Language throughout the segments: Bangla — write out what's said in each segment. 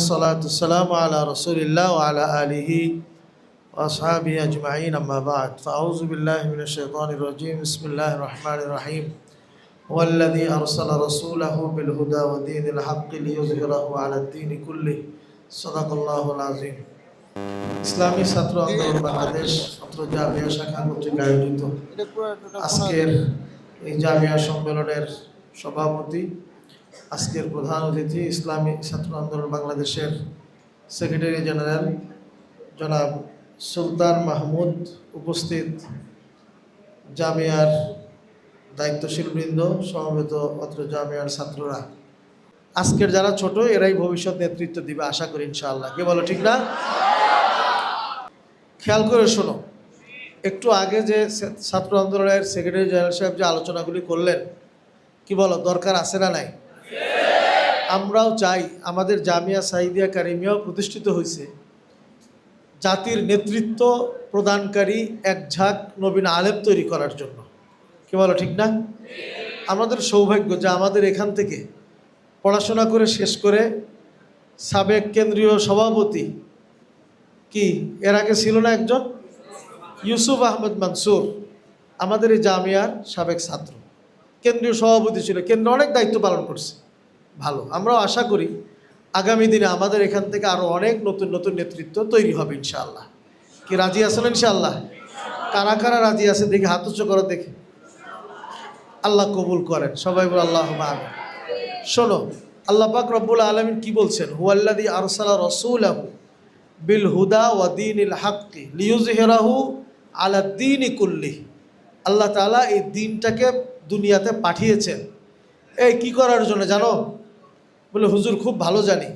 والصلاة والسلام على رسول الله وعلى آله وأصحابه أجمعين أما بعد فأعوذ بالله من الشيطان الرجيم بسم الله الرحمن الرحيم هو الذي أرسل رسوله بالهدى ودين الحق ليظهره على الدين كله صدق الله العظيم ইসলামী ছাত্র আন্দোলন বাংলাদেশ ছাত্র জামিয়া শাখা কর্তৃক আয়োজিত আজকের এই জামিয়া সম্মেলনের সভাপতি, আজকের প্রধান অতিথি ইসলামী ছাত্র আন্দোলন বাংলাদেশের সেক্রেটারি জেনারেল জনাব সুলতান মাহমুদ, উপস্থিত জামিয়ার দায়িত্বশীল বৃন্দ, সমবেত অত্র জামিয়ার ছাত্ররা, আজকের যারা ছোট এরাই ভবিষ্যৎ নেতৃত্ব দিবে আশা করি ইনশাআল্লাহ। কে বলো ঠিক না? খেয়াল করে শোনো, একটু আগে যে ছাত্র আন্দোলনের সেক্রেটারি জেনারেল সাহেব যে আলোচনাগুলি করলেন, কি বলো দরকার আছে না নাই? আমরাও চাই আমাদের জামিয়া সাঈদিয়া কারিমিয়াও প্রতিষ্ঠিত হয়েছে জাতির নেতৃত্ব প্রদানকারী এক ঝাঁক নবীন আলেম তৈরি করার জন্য। কি বলো ঠিক না? আমাদের সৌভাগ্য যে আমাদের এখান থেকে পড়াশোনা করে শেষ করে সাবেক কেন্দ্রীয় সভাপতি, কি এর আগে ছিল না একজন ইউসুফ আহমদ মানসুর, আমাদের এই জামিয়ার সাবেক ছাত্র, কেন্দ্রীয় সভাপতি ছিল, কেন্দ্রে অনেক দায়িত্ব পালন করছে। ভালো, আমরাও আশা করি আগামী দিনে আমাদের এখান থেকে আরও অনেক নতুন নতুন নেতৃত্ব তৈরি হবে ইনশাআল্লাহ। কি রাজি আছেন ইনশাআল্লাহ? কারা কারা রাজি আছে দেখি হাত উঁচু করো দেখি। আল্লাহ কবুল করেন, সবাই বল আল্লাহুম্মা আমিন। শোনো, আল্লাহ পাক রব্বুল আলামিন কি বলছেন? হুয়াল্লাযী আরসালা রাসূলাহু বিল হুদা ওয়া দীনিল হাক্কি লিইয়ুযহিরাহু আলাদ দীনি কুল্লিহি। আল্লাহ তাআলা এই দিনটাকে দুনিয়াতে পাঠিয়েছেন এই কি করার জন্য জানো? বলে হুজুর খুব ভালো জানি।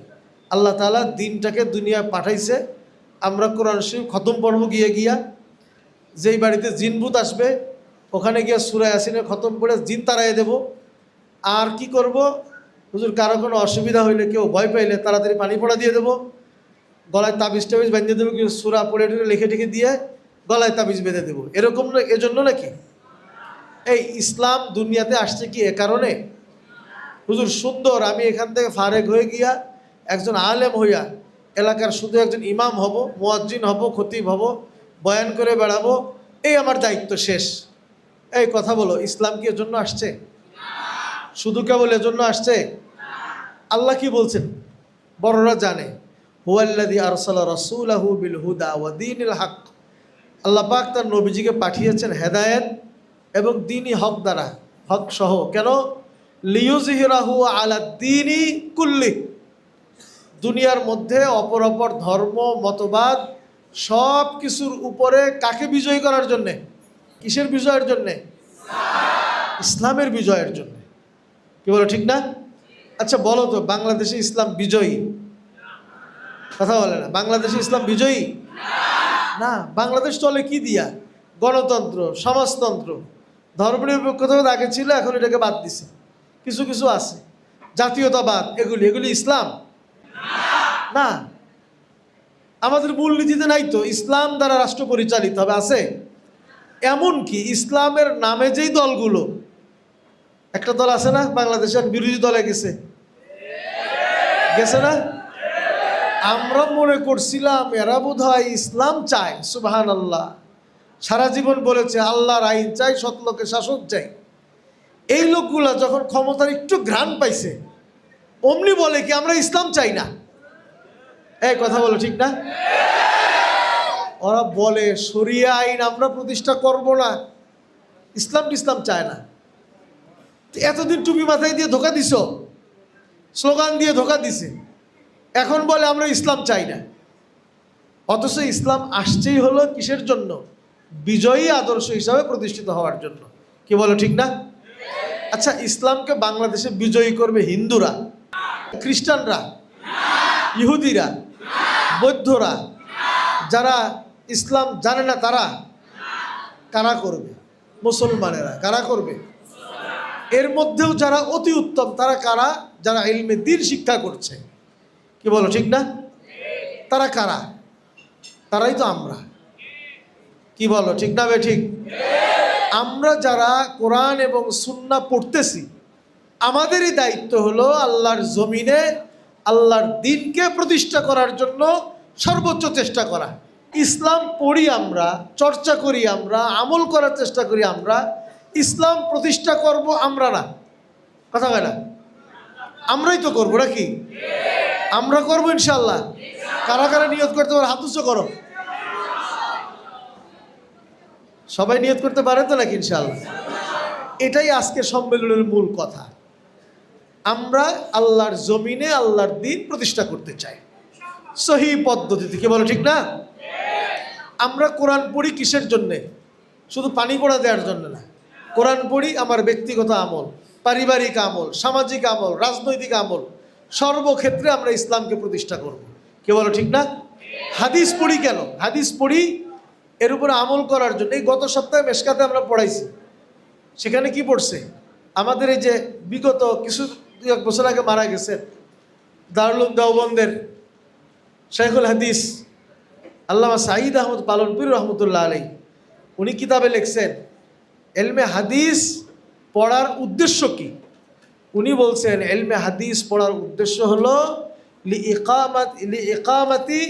আল্লাহ তাআলা দিনটাকে দুনিয়ায় পাঠাইছে, আমরা কোরআন শরীফ খতম পড়ব গিয়া যেই বাড়িতে জিনভূত আসবে ওখানে গিয়ে সূরা ইয়াসিনের খতম পড়ে জিন তাড়াইয়ে দেব। আর কি করব হুজুর? কারো কোনো অসুবিধা হইলে, কেউ ভয় পাইলে তাড়াতাড়ি পানি পড়া দিয়ে দেবো, গলায় তাবিজ টাবিজ বেঁধে দেবো, কেউ সূরা পড়ে লিখে টিখে দিয়ে গলায় তাবিজ বেঁধে দেবো। এরকম এজন্য নাকি এই ইসলাম দুনিয়াতে আসছে কি এ কারণে? হুজুর সুন্দর, আমি এখান থেকে ফারেক হয়ে গিয়া একজন আলেম হইয়া এলাকার শুধু একজন ইমাম হব, মুয়াজ্জিন হব, খতিব হব, বয়ান করে বেড়াবো, এই আমার দায়িত্ব শেষ। এই কথা বলো, ইসলাম কি এজন্য আসছে? শুধু কেবল এজন্য আসছে? আল্লাহ কি বলছেন বড়রা জানে, হুয়াল্লাযী আরসালা রাসূলাহু বিল হুদা ওয়া দীনিল হক। আল্লাহ পাক তার নবীজিকে পাঠিয়েছেন হেদায়েত এবং দ্বীনি হক দ্বারা, হক সহ। কেন? লিইয়ুযহিরাহু আলাদ দীনি কুল্লি, দুনিয়ার মধ্যে অপর অপর ধর্ম মতবাদ সব কিছুর উপরে কাকে বিজয়ী করার জন্যে? কিসের বিজয়ের জন্যে? ইসলামের বিজয়ের জন্য। কি বলো ঠিক না? আচ্ছা বলো তো, বাংলাদেশে ইসলাম বিজয়ী? কথা বলে না। বাংলাদেশে ইসলাম বিজয়ী না। বাংলাদেশ চলে কি দিয়া? গণতন্ত্র, সমাজতন্ত্র, ধর্মনিরপেক্ষতা আগে ছিল, এখন এটাকে বাদ দিছে। কিছু কিছু আছে জাতীয়তাবাদ, এগুলি ইসলাম না। আমাদের মূলনীতিতে নাই তো ইসলাম দ্বারা রাষ্ট্র পরিচালিত হবে, আছে? এমনকি ইসলামের নামে যেই দলগুলো, একটা দল আছে না বাংলাদেশের বিরোধী দলে গেছে না? আমরা মনে করছিলাম এরা বোধহয় ইসলাম চায়। সুবহানাল্লাহ, সারা জীবন বলেছে আল্লাহর আইন চাই, সৎলোকের শাসন চাই। এই লোকগুলা যখন ক্ষমতার একটু ঘ্রাণ পাইছে অমনি বলে কি আমরা ইসলাম চাই না। এই কথা বলো ঠিক না? ওরা বলে শরিয়া আইন আমরা প্রতিষ্ঠা করব না, ইসলাম চায় না। এতদিন টুপি মাথায় দিয়ে ধোকা দিছ, স্লোগান দিয়ে ধোকা দিছে, এখন বলে আমরা ইসলাম চাই না। অথচ ইসলাম আসছেই হলো কিসের জন্য? বিজয়ী আদর্শ হিসাবে প্রতিষ্ঠিত হওয়ার জন্য। কি বলো ঠিক না? আচ্ছা, ইসলামকে বাংলাদেশে বিজয়ী করবে হিন্দুরা, খ্রিস্টানরা, ইহুদিরা, বৌদ্ধরা, যারা ইসলাম জানে না তারা? কারা করবে? মুসলমানেরা। কারা করবে? এর মধ্যেও যারা অতি উত্তম তারা কারা? যারা ইলমে দ্বীন শিক্ষা করছে। কি বলো ঠিক না? তারা কারা? তারাই তো আমরা। কি বলো ঠিক না? ঠিক। আমরা যারা কোরআন এবং সুন্নাহ পড়তেছি, আমাদেরই দায়িত্ব হলো আল্লাহর জমিনে আল্লাহর দ্বীনকে প্রতিষ্ঠা করার জন্য সর্বোচ্চ চেষ্টা করা। ইসলাম পড়ি আমরা, চর্চা করি আমরা, আমল করার চেষ্টা করি আমরা, ইসলাম প্রতিষ্ঠা করব আমরা না। কথা হয় না? আমরাই তো করবো নাকি? আমরা করবো ইনশাল্লাহ। কারা কারা নিয়ত করতে পারে হাত উঁচু করো। সবাই নিয়ত করতে পারে তো নাকি ইনশাল্লাহ? এটাই আজকে সম্মেলনের মূল কথা। আমরা আল্লাহর জমিনে আল্লাহর দ্বীন প্রতিষ্ঠা করতে চাই সহি পদ্ধতিতে। কি বলো ঠিক না? আমরা কোরআন পড়ি কিসের জন্যে? শুধু পানি পড়া দেওয়ার জন্য না। কোরআন পড়ি আমার ব্যক্তিগত আমল, পারিবারিক আমল, সামাজিক আমল, রাজনৈতিক আমল, সর্বক্ষেত্রে আমরা ইসলামকে প্রতিষ্ঠা করব। কে বলো ঠিক না? হাদিস পড়ি কেন? হাদিস পড়ি এর উপরে আমল করার জন্য। এই গত সপ্তাহে মেশকাতে আমরা পড়াইছি, সেখানে কি পড়ছে? আমাদের এই যে বিগত এক বছর আগে মারা গেছেন দারুল উলুম দেওবন্দের শাইখুল হাদিস আল্লামা সাঈদ আহমদ পালনপুর রহমতুল্লাহ আলাই, উনি কিতাবে লিখছেন এলমে হাদিস পড়ার উদ্দেশ্য কি। উনি বলছেন এলমে হাদিস পড়ার উদ্দেশ্য হলো লিইকামাতি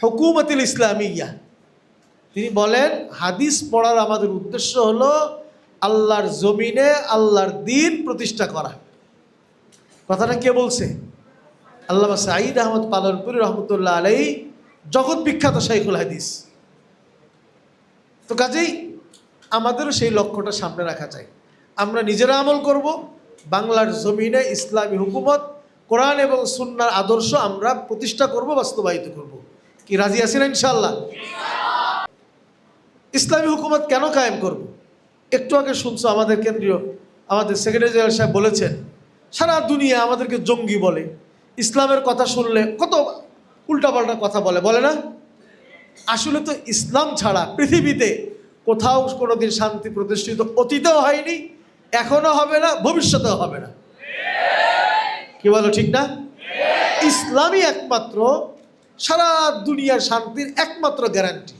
হুকুমাতিল ইসলামিয়া। তিনি বলেন হাদিস পড়ার আমাদের উদ্দেশ্য হলো আল্লাহর জমিনে আল্লাহর দ্বীন প্রতিষ্ঠা করা। কথাটা কে বলছে? আল্লামা সাঈদ আহমদ পালনপুরি রহমতুল্লাহ আলাই, জগৎ বিখ্যাত শাইখুল হাদিস। তো কাজেই আমাদেরও সেই লক্ষ্যটা সামনে রাখা চাই। আমরা নিজেরা আমল করব, বাংলার জমিনে ইসলামী হুকুমত, কোরআন এবং সুন্নাহর আদর্শ আমরা প্রতিষ্ঠা করব, বাস্তবায়িত করব। কি রাজি আছেন ইনশাআল্লাহ? ইসলামী হুকুমত কেন কায়েম করব? একটু আগে শুনছো আমাদের কেন্দ্রীয় আমাদের সেক্রেটারি জেনারেল সাহেব বলেছেন সারা দুনিয়া আমাদেরকে জঙ্গি বলে, ইসলামের কথা শুনলে কত উল্টাপাল্টা কথা বলে না? আসলে তো ইসলাম ছাড়া পৃথিবীতে কোথাও কোনোদিন শান্তি প্রতিষ্ঠিত অতীতেও হয়নি, এখনো হবে না, ভবিষ্যতেও হবে না। কি বলো ঠিক না? ইসলামই একমাত্র সারা দুনিয়ার শান্তির একমাত্র গ্যারান্টি।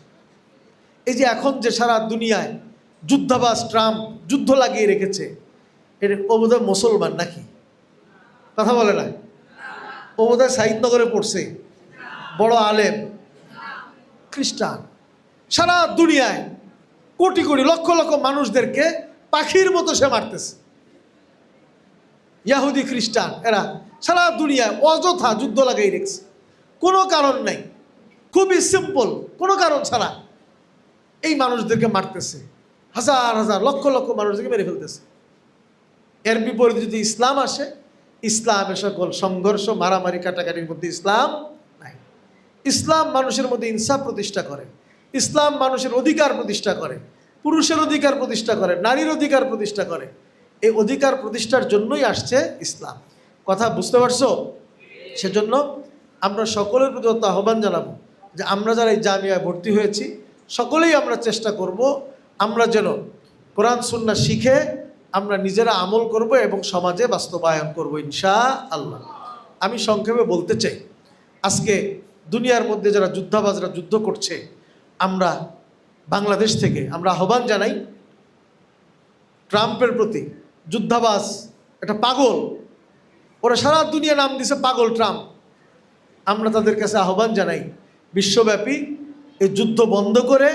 এই যে এখন যে সারা দুনিয়ায় যুদ্ধাবাস ট্রাম্প যুদ্ধ লাগিয়ে রেখেছে, এর ও বোধহয় মুসলমান নাকি? কথা বলে না? ও বোধহয় সাইদনগরে পড়ছে, বড় আলেম, খ্রিস্টান। সারা দুনিয়ায় কোটি কোটি লক্ষ লক্ষ মানুষদেরকে পাখির মতো সে মারতেছে। ইহুদি খ্রিস্টান এরা সারা দুনিয়ায় অযথা যুদ্ধ লাগাই রেখেছে, কোনো কারণ নাই, খুবই সিম্পল, কোনো কারণ ছাড়া এই মানুষদেরকে মারতেছে, হাজার হাজার লক্ষ লক্ষ মানুষদেরকে মেরে ফেলতেছে। এর বিপরীতে যদি ইসলাম আসে, ইসলামের সকল সংঘর্ষ মারামারি কাটাকাটির মধ্যে ইসলাম নাই। ইসলাম মানুষের মধ্যে ইনসাফ প্রতিষ্ঠা করে, ইসলাম মানুষের অধিকার প্রতিষ্ঠা করে, পুরুষের অধিকার প্রতিষ্ঠা করে, নারীর অধিকার প্রতিষ্ঠা করে। এই অধিকার প্রতিষ্ঠার জন্যই আসছে ইসলাম। কথা বুঝতে পারছো? সেজন্য আমরা সকলের প্রতি আহ্বান জানাবো যে আমরা যারা এই জামিয়ায় ভর্তি হয়েছি সকলেই আমরা চেষ্টা করব আমরা যেন কোরআন সুন্নাহ শিখে আমরা নিজেরা আমল করব এবং সমাজে বাস্তবায়ন করব ইনশাআল্লাহ। আমি সংক্ষেপে বলতে চাই, আজকে দুনিয়ার মধ্যে যারা যুদ্ধাবাজরা যুদ্ধ করছে, আমরা বাংলাদেশ থেকে আমরা আহ্বান জানাই ট্রাম্পের প্রতি। যুদ্ধাবাজ একটা পাগল, ওরা সারা দুনিয়া নাম দিছে পাগল ট্রাম্প। আমরা তাদের কাছে আহ্বান জানাই বিশ্বব্যাপী এই যুদ্ধ বন্ধ করে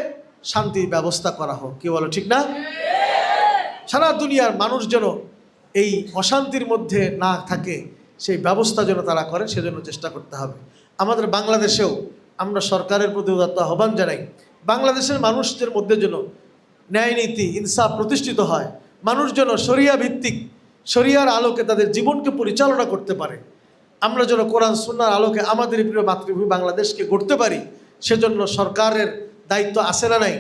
শান্তির ব্যবস্থা করা হোক। কি বলো ঠিক না? সারা দুনিয়ার মানুষ যেন এই অশান্তির মধ্যে না থাকে সেই ব্যবস্থা যেন তারা করে, সেজন্য চেষ্টা করতে হবে। আমাদের বাংলাদেশেও আমরা সরকারের প্রতি উদাত্ত আহ্বান জানাই, বাংলাদেশের মানুষদের মধ্যে যেন ন্যায় নীতি ইনসাফ প্রতিষ্ঠিত হয়, মানুষ যেন শরিয়া ভিত্তিক শরিয়ার আলোকে তাদের জীবনকে পরিচালনা করতে পারে। আমরা যেন কোরআন সুন্নাহর আলোকে আমাদের প্রিয় মাতৃভূমি বাংলাদেশকে গড়তে পারি, সেজন্য সরকারের দায়িত্ব আছে না নাই?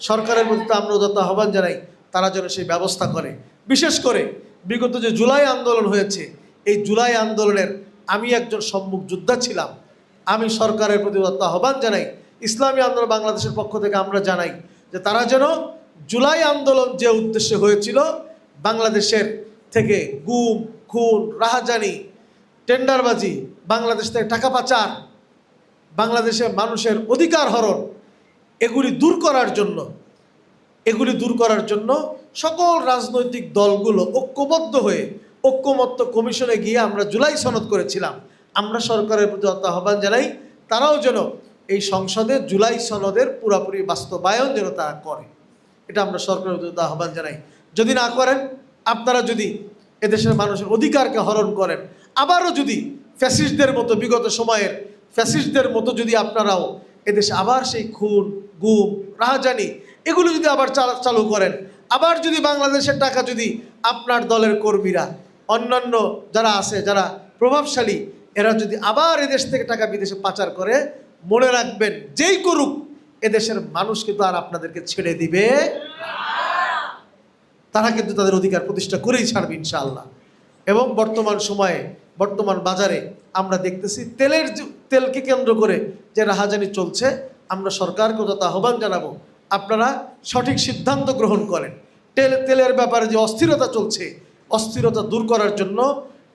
সরকারের প্রতি আমরা উদাত্ত আহ্বান জানাই তারা যেন সেই ব্যবস্থা করে। বিশেষ করে বিগত যে জুলাই আন্দোলন হয়েছে, এই জুলাই আন্দোলনের আমি একজন সম্মুখ যোদ্ধা ছিলাম। আমি সরকারের প্রতি উদাত্ত আহ্বান জানাই, ইসলামী আন্দোলন বাংলাদেশের পক্ষ থেকে আমরা জানাই যে তারা যেন জুলাই আন্দোলন যে উদ্দেশ্যে হয়েছিল, বাংলাদেশের থেকে গুম খুন রাহাজানি টেন্ডারবাজি, বাংলাদেশ থেকে টাকা পাচার, বাংলাদেশের মানুষের অধিকার হরণ, এগুলি দূর করার জন্য সকল রাজনৈতিক দলগুলো ঐক্যবদ্ধ হয়ে ঐক্যমত্য কমিশনে গিয়ে আমরা জুলাই সনদ করেছিলাম। আমরা সরকারের প্রতি আহ্বান জানাই তারাও যেন এই সংসদে জুলাই সনদের পুরোপুরি বাস্তবায়ন যেন তারা করে, এটা আমরা সরকারের প্রতি আহ্বান জানাই। যদি না করেন, আপনারা যদি এদেশের মানুষের অধিকারকে হরণ করেন, আবারও যদি ফ্যাসিস্টদের মতো, বিগত সময়ের ফ্যাসিস্টদের মতো যদি আপনারাও এদেশে আবার সেই খুন, গুম, রাহাজানি এগুলো যদি আবার চালু করেন, আবার যদি বাংলাদেশের টাকা যদি আপনার দলের কর্মীরা, অন্যান্য যারা আছে, যারা প্রভাবশালী, এরা যদি আবার এদেশ থেকে টাকা বিদেশে পাচার করে, মনে রাখবেন যেই করুক এদেশের মানুষ কিন্তু আর আপনাদেরকে ছেড়ে দিবে, তারা কিন্তু তাদের অধিকার প্রতিষ্ঠা করেই ছাড়বে ইনশাআল্লাহ। এবং বর্তমান সময়ে, বর্তমান বাজারে আমরা দেখতেছি তেলকে কেন্দ্র করে যে রাহাজানি চলছে। আমরা সরকারকে যত আহ্বান জানাবো, আপনারা সঠিক সিদ্ধান্ত গ্রহণ করেন। তেলের ব্যাপারে যে অস্থিরতা চলছে, অস্থিরতা দূর করার জন্য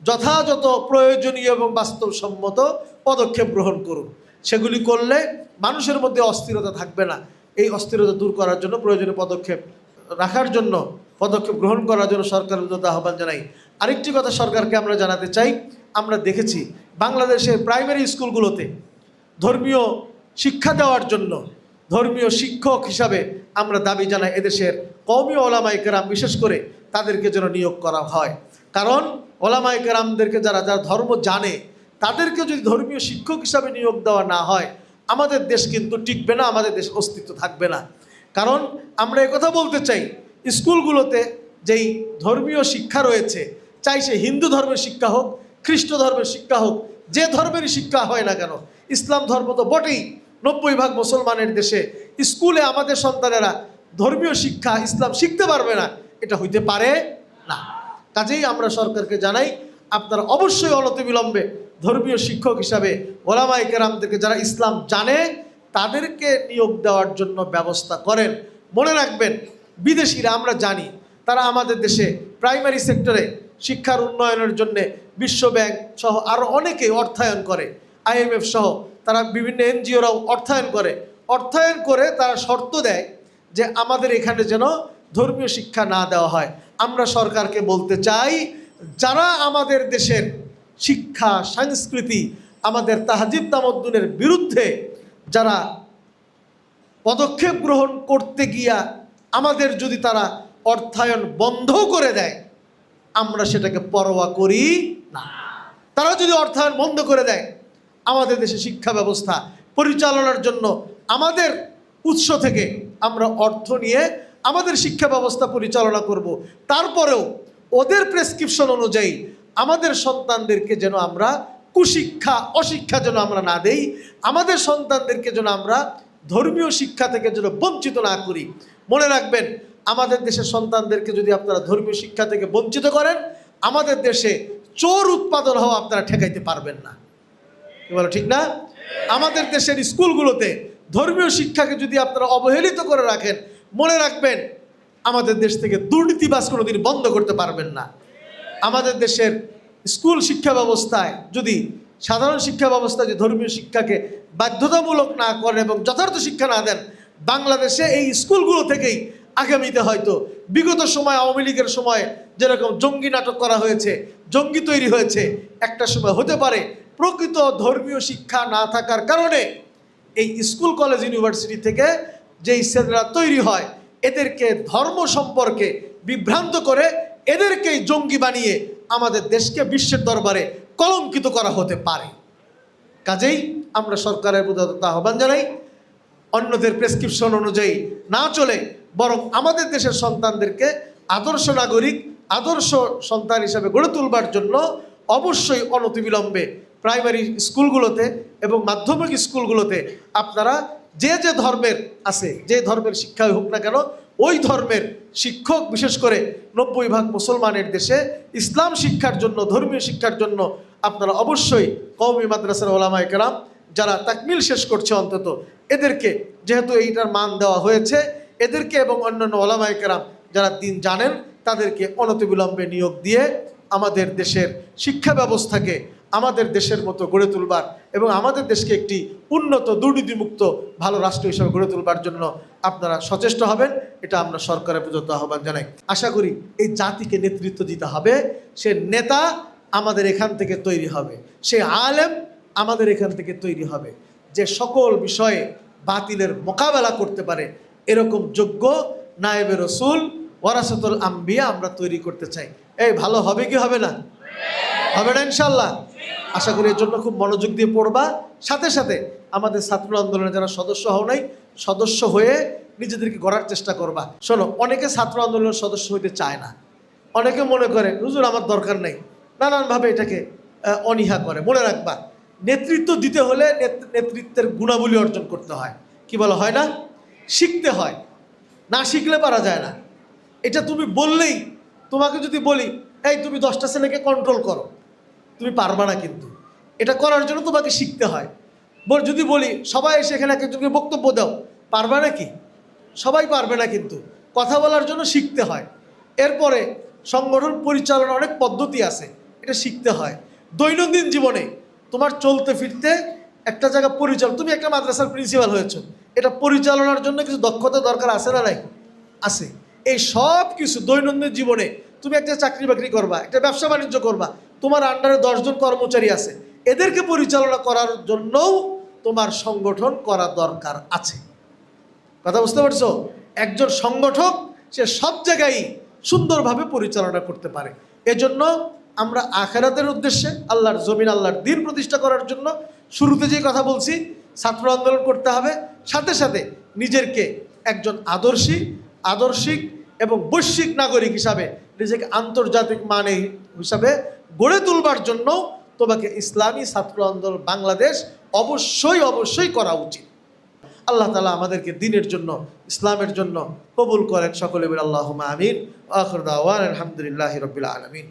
যথাযথ প্রয়োজনীয় এবং বাস্তবসম্মত পদক্ষেপ গ্রহণ করুন। সেগুলি করলে মানুষের মধ্যে অস্থিরতা থাকবে না। এই অস্থিরতা দূর করার জন্য প্রয়োজনীয় পদক্ষেপ গ্রহণ করার জন্য সরকারের যত আহ্বান জানাই। আরেকটি কথা সরকারকে আমরা জানাতে চাই, আমরা দেখেছি বাংলাদেশের প্রাইমারি স্কুলগুলোতে ধর্মীয় শিক্ষা দেওয়ার জন্য ধর্মীয় শিক্ষক হিসাবে আমরা দাবি জানাই এদেশের কওমি ওলামায়ে কেরাম, বিশেষ করে তাদেরকে যেন নিয়োগ করা হয়। কারণ ওলামায়ে কেরামদেরকে যারা ধর্ম জানে, তাদেরকে যদি ধর্মীয় শিক্ষক হিসাবে নিয়োগ দেওয়া না হয়, আমাদের দেশ কিন্তু টিকবে না, আমাদের দেশের অস্তিত্ব থাকবে না। কারণ আমরা একথা বলতে চাই, স্কুলগুলোতে যেই ধর্মীয় শিক্ষা রয়েছে, চাই সে হিন্দু ধর্মের শিক্ষা হোক, খ্রিস্ট ধর্মের শিক্ষা হোক, যে ধর্মেরই শিক্ষা হয় না কেন, ইসলাম ধর্ম তো বটেই, 90% মুসলমানের দেশে স্কুলে আমাদের সন্তানেরা ধর্মীয় শিক্ষা ইসলাম শিখতে পারবে না, এটা হইতে পারে না। কাজেই আমরা সরকারকে জানাই, আপনারা অবশ্যই অনতিবিলম্বে ধর্মীয় শিক্ষক হিসাবে ওলামায়ে কেরামদেরকে, যারা ইসলাম জানে, তাদেরকে নিয়োগ দেওয়ার জন্য ব্যবস্থা করেন। মনে রাখবেন, বিদেশিরা আমরা জানি তারা আমাদের দেশে প্রাইমারি সেক্টরে শিক্ষার উন্নয়নের জন্যে বিশ্ব ব্যাংক সহ আরও অনেকে অর্থায়ন করে, IMF সহ তারা বিভিন্ন NGOরাও অর্থায়ন করে তারা শর্ত দেয় যে আমাদের এখানে যেন ধর্মীয় শিক্ষা না দেওয়া হয়। আমরা সরকারকে বলতে চাই, যারা আমাদের দেশের শিক্ষা, সংস্কৃতি, আমাদের তাহজিব তামাদ্দুনের বিরুদ্ধে যারা পদক্ষেপ গ্রহণ করতে গিয়া আমাদের যদি তারা অর্থায়ন বন্ধ করে দেয়, আমরা সেটাকে পরোয়া করি না। তারা যদি অর্থায়ন বন্ধ করে দেয়, আমাদের দেশে শিক্ষা ব্যবস্থা পরিচালনার জন্য আমাদের উৎস থেকে আমরা অর্থ নিয়ে আমাদের শিক্ষা ব্যবস্থা পরিচালনা করব। তারপরেও ওদের প্রেসক্রিপশন অনুযায়ী আমাদের সন্তানদেরকে যেন আমরা কুশিক্ষা, অশিক্ষা যেন আমরা না দেই, আমাদের সন্তানদেরকে যেন আমরা ধর্মীয় শিক্ষা থেকে যেন বঞ্চিত না করি। মনে রাখবেন, আমাদের দেশের সন্তানদেরকে যদি আপনারা ধর্মীয় শিক্ষা থেকে বঞ্চিত করেন, আমাদের দেশে চোর উৎপাদন হওয়া আপনারা ঠেকাইতে পারবেন না। কি বলো, ঠিক না? আমাদের দেশের স্কুলগুলোতে ধর্মীয় শিক্ষাকে যদি আপনারা অবহেলিত করে রাখেন, মনে রাখবেন আমাদের দেশ থেকে দুর্নীতিবাজ কোনোদিন বন্ধ করতে পারবেন না। আমাদের দেশের স্কুল শিক্ষা ব্যবস্থায় যদি সাধারণ শিক্ষা ব্যবস্থায় যে ধর্মীয় শিক্ষাকে বাধ্যতামূলক না করেন এবং যথার্থ শিক্ষা না দেন, বাংলাদেশে এই স্কুলগুলো থেকেই আগামীতে হয়তো বিগত সময় আওয়ামী লীগের সময় যেরকম জঙ্গি নাটক করা হয়েছে, জঙ্গি তৈরি হয়েছে, একটা সময় হতে পারে প্রকৃত ধর্মীয় শিক্ষা না থাকার কারণে এই স্কুল, কলেজ, ইউনিভার্সিটি থেকে যেই ছেলেরা তৈরি হয়, এদেরকে ধর্ম সম্পর্কে বিভ্রান্ত করে এদেরকেই জঙ্গি বানিয়ে আমাদের দেশকে বিশ্বের দরবারে কলঙ্কিত করা হতে পারে। কাজেই আমরা সরকারের প্রতি আহ্বান জানাই, অন্যদের প্রেসক্রিপশন অনুযায়ী না চলে বরং আমাদের দেশের সন্তানদেরকে আদর্শ নাগরিক, আদর্শ সন্তান হিসাবে গড়ে তুলবার জন্য অবশ্যই অনতিবিলম্বে প্রাইমারি স্কুলগুলোতে এবং মাধ্যমিক স্কুলগুলোতে আপনারা যে যে ধর্মের আছে, যে ধর্মের শিক্ষাই হোক না কেন, ওই ধর্মের শিক্ষক, বিশেষ করে 90% মুসলমানের দেশে ইসলাম শিক্ষার জন্য, ধর্মীয় শিক্ষার জন্য আপনারা অবশ্যই কওমি মাদ্রাসার ওলামায়ে কেরাম যারা তাকমিল শেষ করছে, অন্তত এদেরকে, যেহেতু এইটার মান দেওয়া হয়েছে, এদেরকে এবং অন্যান্য ওলামায়ে কেরাম যারা দিন জানেন, তাদেরকে অনতিবিলম্বে নিয়োগ দিয়ে আমাদের দেশের শিক্ষা ব্যবস্থাকে আমাদের দেশের মতো গড়ে তুলবার এবং আমাদের দেশকে একটি উন্নত, দুর্নীতিমুক্ত ভালো রাষ্ট্র হিসেবে গড়ে তুলবার জন্য আপনারা সচেষ্ট হবেন, এটা আমরা সরকারের প্রতি আহ্বান জানাই। আশা করি এই জাতিকে নেতৃত্ব দিতে হবে, সে নেতা আমাদের এখান থেকে তৈরি হবে, সেই আলেম আমাদের এখান থেকে তৈরি হবে, যে সকল বিষয়ে বাতিলের মোকাবেলা করতে পারে। এরকম যোগ্য নায়েবে রসুল ওয়ারাসাতুল আম্বিয়া আমরা তৈরি করতে চাই। এই ভালো হবে কি হবে না? হবে না ইনশাল্লাহ। আশা করি এর জন্য খুব মনোযোগ দিয়ে পড়বা। সাথে সাথে আমাদের ছাত্র আন্দোলনে যারা সদস্য হও নাই, সদস্য হয়ে নিজেদেরকে গড়ার চেষ্টা করবা। শোনো, অনেকে ছাত্র আন্দোলনের সদস্য হইতে চায় না। অনেকে মনে করে হুজুর আমার দরকার নেই, নানানভাবে এটাকে অনীহা করে। মনে রাখবা, নেতৃত্ব দিতে হলে নেতৃত্বের গুণাবলী অর্জন করতে হয়। কি বলা হয় না? শিখতে হয়, না শিখলে পারা যায় না। এটা তুমি বললেই, তোমাকে যদি বলি এই তুমি 10টা ছেলেকে কন্ট্রোল করো, তুমি পারবা না। কিন্তু এটা করার জন্য তোমাকে শিখতে হয়। যদি বলি সবাই এসে এখানে এক একজনকে বক্তব্য দাও, পারবা নাকি? সবাই পারবে না। কিন্তু কথা বলার জন্য শিখতে হয়। এরপরে সংগঠন পরিচালনার অনেক পদ্ধতি আছে, এটা শিখতে হয়। দৈনন্দিন জীবনে তোমার চলতে ফিরতে একটা জায়গা তুমি একটা মাদ্রাসার প্রিন্সিপাল হয়েছো, এটা পরিচালনার জন্য কিছু দক্ষতা দরকার আছে না নাই? আছে। এই সব কিছু দৈনন্দিন জীবনে তুমি একটা চাকরি বাকরি করবা, একটা ব্যবসা বাণিজ্য করবা, তোমার আন্ডারে 10 জন কর্মচারী আছে, এদেরকে পরিচালনা করার জন্যও তোমার সংগঠন করা দরকার আছে। কথা বুঝতে পারছো? একজন সংগঠক সে সব জায়গায় সুন্দরভাবে পরিচালনা করতে পারে। এজন্য আমরা আখিরাতের উদ্দেশ্যে আল্লাহর জমিন, আল্লাহর দ্বীন প্রতিষ্ঠা করার জন্য শুরুতে যে কথা বলছি, ছাত্র আন্দোলন করতে হবে। সাথে সাথে নিজেকে একজন আদর্শিক এবং বৈশ্বিক নাগরিক হিসাবে নিজেকে আন্তর্জাতিক মানে হিসাবে গড়ে তুলবার জন্য তোমাকে ইসলামী ছাত্র আন্দোলন বাংলাদেশ অবশ্যই করা উচিত। আল্লাহ তাআলা আমাদেরকে দ্বীনের জন্য, ইসলামের জন্য কবুল করেন। সকলে বলে আল্লাহুম্মা আমিন। আখির দাওয়ানা আলহামদুলিল্লাহি রাব্বিল আলামিন।